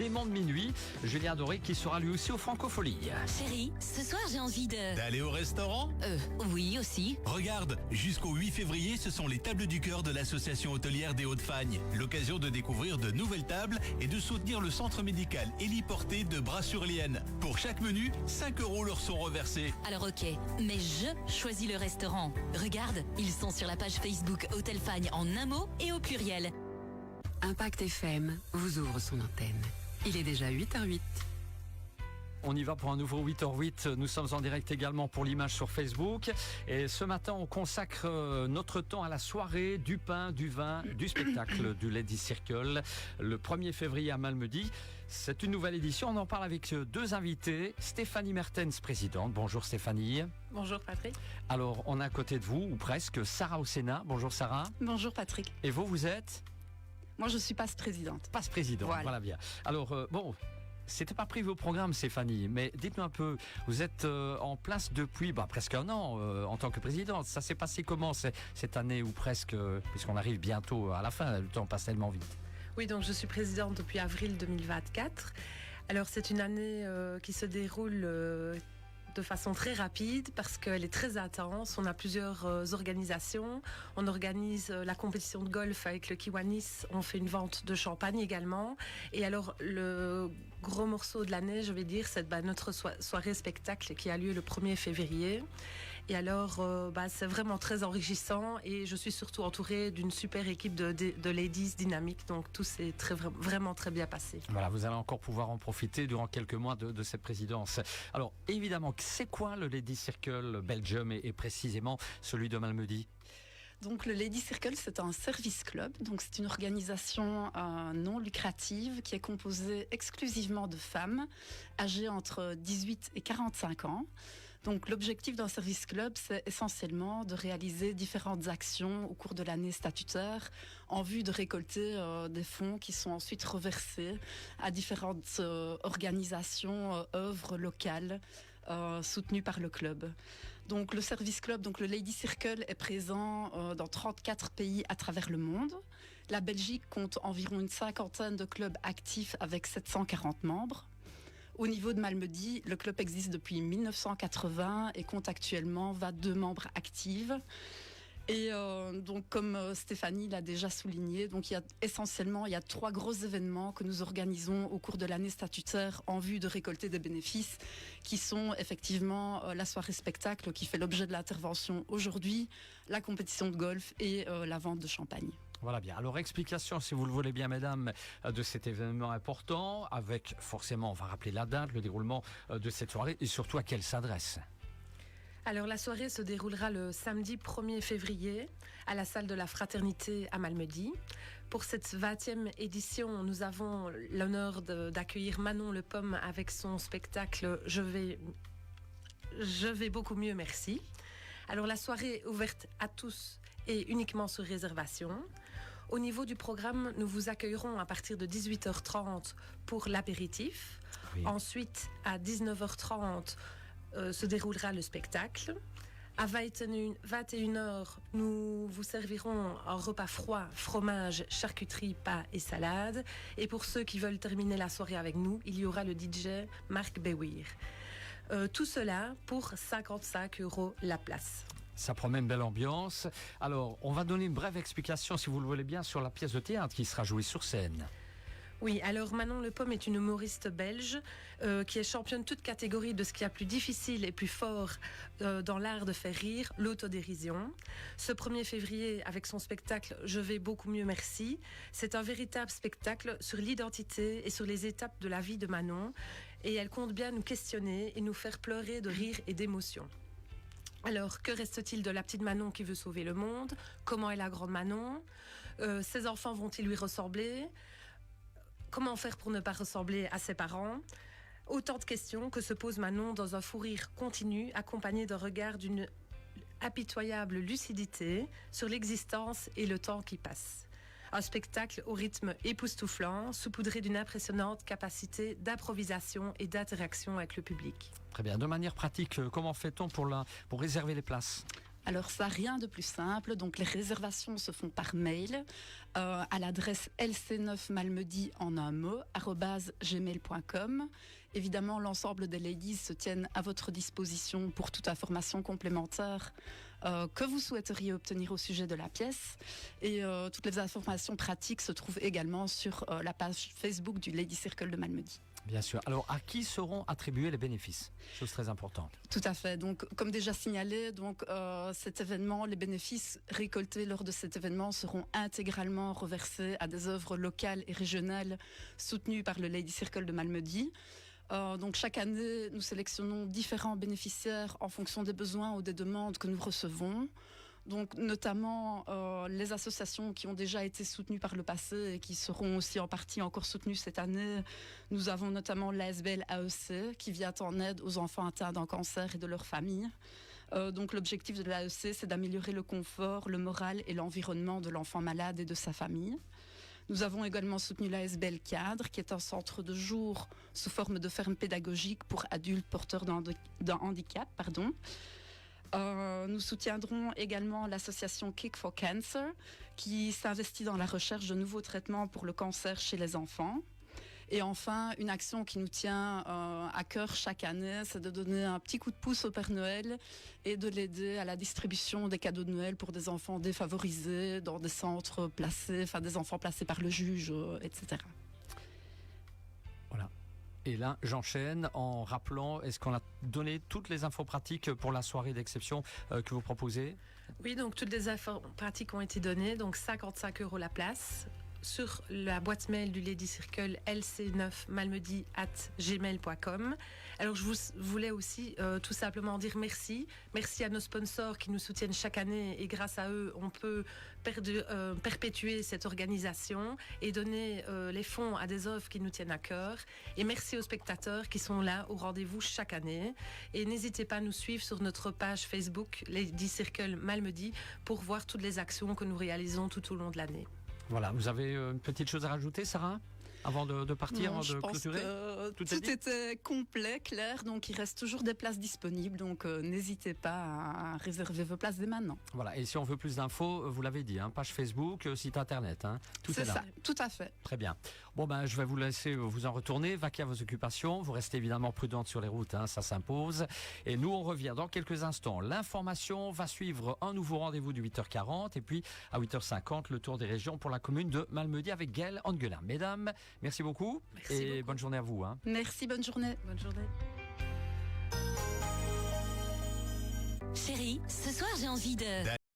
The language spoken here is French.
Démon de minuit. Julien Doré qui sera lui aussi au Francofolie. Chérie, ce soir j'ai envie de... D'aller au restaurant ? Oui aussi. Regarde, jusqu'au 8 février, ce sont les tables du cœur de l'association hôtelière des Hauts-de-Fagne. L'occasion de découvrir de nouvelles tables et de soutenir le centre médical héliporté de Bras-sur-Lienne. Pour chaque menu, 5 € leur sont reversés. Alors ok, mais je choisis le restaurant. Regarde, ils sont sur la page Facebook Hôtel Fagne en un mot et au pluriel. Impact FM vous ouvre son antenne. Il est déjà 8h08. On y va pour un nouveau 8h08. Nous sommes en direct également pour l'image sur Facebook. Et ce matin, on consacre notre temps à la soirée du pain, du vin, du spectacle du Lady Circle. Le 1er février à Malmedy. C'est une nouvelle édition. On en parle avec deux invités. Stéphanie Mertens, présidente. Bonjour Stéphanie. Bonjour Patrick. Alors, on a à côté de vous, ou presque, Sarah au Sénat. Bonjour Sarah. Bonjour Patrick. Et vous êtes ? Moi je suis passe-présidente. Passe-présidente, voilà bien. Alors, c'était pas prévu au programme, Stéphanie, mais dites-nous un peu, vous êtes en place depuis presque un an en tant que présidente. Ça s'est passé comment cette année, ou presque, puisqu'on arrive bientôt à la fin, le temps passe tellement vite. Oui, donc je suis présidente depuis avril 2024. Alors c'est une année qui se déroule de façon très rapide parce qu'elle est très intense. On a plusieurs organisations. On organise la compétition de golf avec le Kiwanis. On fait une vente de champagne également. Et alors, le gros morceau de l'année, je vais dire, c'est notre soirée spectacle qui a lieu le 1er février. Et alors, c'est vraiment très enrichissant et je suis surtout entourée d'une super équipe de ladies dynamiques. Donc, tout s'est vraiment très bien passé. Voilà, vous allez encore pouvoir en profiter durant quelques mois de cette présidence. Alors, évidemment, c'est quoi le Lady Circle Belgium et précisément celui de Malmedy ? Donc le Lady Circle, c'est un service club. Donc c'est une organisation non lucrative qui est composée exclusivement de femmes âgées entre 18 et 45 ans. Donc l'objectif d'un service club, c'est essentiellement de réaliser différentes actions au cours de l'année statutaire en vue de récolter des fonds qui sont ensuite reversés à différentes organisations, œuvres locales soutenues par le club. Donc le service club, donc le Lady Circle est présent dans 34 pays à travers le monde. La Belgique compte environ une 50aine de clubs actifs avec 740 membres. Au niveau de Malmedy, le club existe depuis 1980 et compte actuellement 22 membres actifs. Et donc, comme Stéphanie l'a déjà souligné, donc il y a 3 gros événements que nous organisons au cours de l'année statutaire en vue de récolter des bénéfices, qui sont effectivement la soirée spectacle qui fait l'objet de l'intervention aujourd'hui, la compétition de golf et la vente de champagne. Voilà bien. Alors, explication, si vous le voulez bien, mesdames, de cet événement important, avec forcément, on va rappeler la date, le déroulement de cette soirée et surtout à qui elle s'adresse. Alors la soirée se déroulera le samedi 1er février à la salle de la Fraternité à Malmedy. Pour cette 20e édition, nous avons l'honneur d'accueillir Manon Le Pomme avec son spectacle Je vais beaucoup mieux, merci. Alors la soirée est ouverte à tous et uniquement sur réservation. Au niveau du programme, nous vous accueillerons à partir de 18h30 pour l'apéritif. Oui. Ensuite, à 19h30, se déroulera le spectacle. À 21h, nous vous servirons un repas froid, fromage, charcuterie, pain et salade. Et pour ceux qui veulent terminer la soirée avec nous, il y aura le DJ Marc Bewir. Tout cela pour 55 € la place. Ça promet une belle ambiance. Alors, on va donner une brève explication, si vous le voulez bien, sur la pièce de théâtre qui sera jouée sur scène. Oui, alors Manon Le Pomme est une humoriste belge qui est championne toute catégorie de ce qu'il y a plus difficile et plus fort dans l'art de faire rire, l'autodérision. Ce 1er février, avec son spectacle Je vais beaucoup mieux, merci, c'est un véritable spectacle sur l'identité et sur les étapes de la vie de Manon. Et elle compte bien nous questionner et nous faire pleurer de rire et d'émotion. Alors, que reste-t-il de la petite Manon qui veut sauver le monde ? Comment est la grande Manon ? Ses enfants vont-ils lui ressembler ? Comment faire pour ne pas ressembler à ses parents ? Autant de questions que se pose Manon dans un fou rire continu, accompagné d'un regard d'une impitoyable lucidité sur l'existence et le temps qui passe. Un spectacle au rythme époustouflant, saupoudré d'une impressionnante capacité d'improvisation et d'interaction avec le public. Très bien. De manière pratique, comment fait-on pour réserver les places ? Alors ça, rien de plus simple. Donc les réservations se font par mail à l'adresse lc9malmedy en un mot @gmail.com. Évidemment, l'ensemble des ladies se tiennent à votre disposition pour toute information complémentaire que vous souhaiteriez obtenir au sujet de la pièce. Et toutes les informations pratiques se trouvent également sur la page Facebook du Lady Circle de Malmedy. Bien sûr. Alors, à qui seront attribués les bénéfices? Chose très importante. Tout à fait. Donc, comme déjà signalé, cet événement, les bénéfices récoltés lors de cet événement seront intégralement reversés à des œuvres locales et régionales soutenues par le Lady Circle de Malmedy. Donc chaque année, nous sélectionnons différents bénéficiaires en fonction des besoins ou des demandes que nous recevons. Donc notamment les associations qui ont déjà été soutenues par le passé et qui seront aussi en partie encore soutenues cette année. Nous avons notamment l'ASBL AEC qui vient en aide aux enfants atteints d'un cancer et de leurs familles. Donc l'objectif de l'AEC, c'est d'améliorer le confort, le moral et l'environnement de l'enfant malade et de sa famille. Nous avons également soutenu l'ASBL Cadre, qui est un centre de jour sous forme de ferme pédagogique pour adultes porteurs d'un handicap. Nous soutiendrons également l'association Kick for Cancer, qui s'investit dans la recherche de nouveaux traitements pour le cancer chez les enfants. Et enfin, une action qui nous tient à cœur chaque année, c'est de donner un petit coup de pouce au Père Noël et de l'aider à la distribution des cadeaux de Noël pour des enfants défavorisés dans des centres placés, des enfants placés par le juge, etc. Voilà. Et là, j'enchaîne en rappelant, est-ce qu'on a donné toutes les infos pratiques pour la soirée d'exception que vous proposez? Oui, donc toutes les infos pratiques ont été données, donc 55 € la place. Sur la boîte mail du Lady Circle lc9malmedy@gmail.com. Alors je voulais aussi tout simplement dire merci à nos sponsors qui nous soutiennent chaque année et grâce à eux on peut perpétuer cette organisation et donner les fonds à des œuvres qui nous tiennent à cœur. Et merci aux spectateurs qui sont là au rendez-vous chaque année. Et n'hésitez pas à nous suivre sur notre page Facebook Lady Circle Malmedy pour voir toutes les actions que nous réalisons tout au long de l'année. Voilà, vous avez une petite chose à rajouter, Sarah, avant de partir, Non, de clôturer? Je pense que tout était complet, clair, donc il reste toujours des places disponibles, donc n'hésitez pas à réserver vos places dès maintenant. Voilà, et si on veut plus d'infos, vous l'avez dit, page Facebook, site internet, tout est là. C'est ça, tout à fait. Très bien. Bon, je vais vous laisser vous en retourner, vaquer à vos occupations. Vous restez évidemment prudente sur les routes, ça s'impose. Et nous, on revient dans quelques instants. L'information va suivre un nouveau rendez-vous de 8h40 et puis à 8h50, le tour des régions pour la commune de Malmedy avec Gaëlle Anguelin. Mesdames, merci beaucoup et bonne journée à vous. Merci, bonne journée. Bonne journée. Chérie, ce soir j'ai envie de...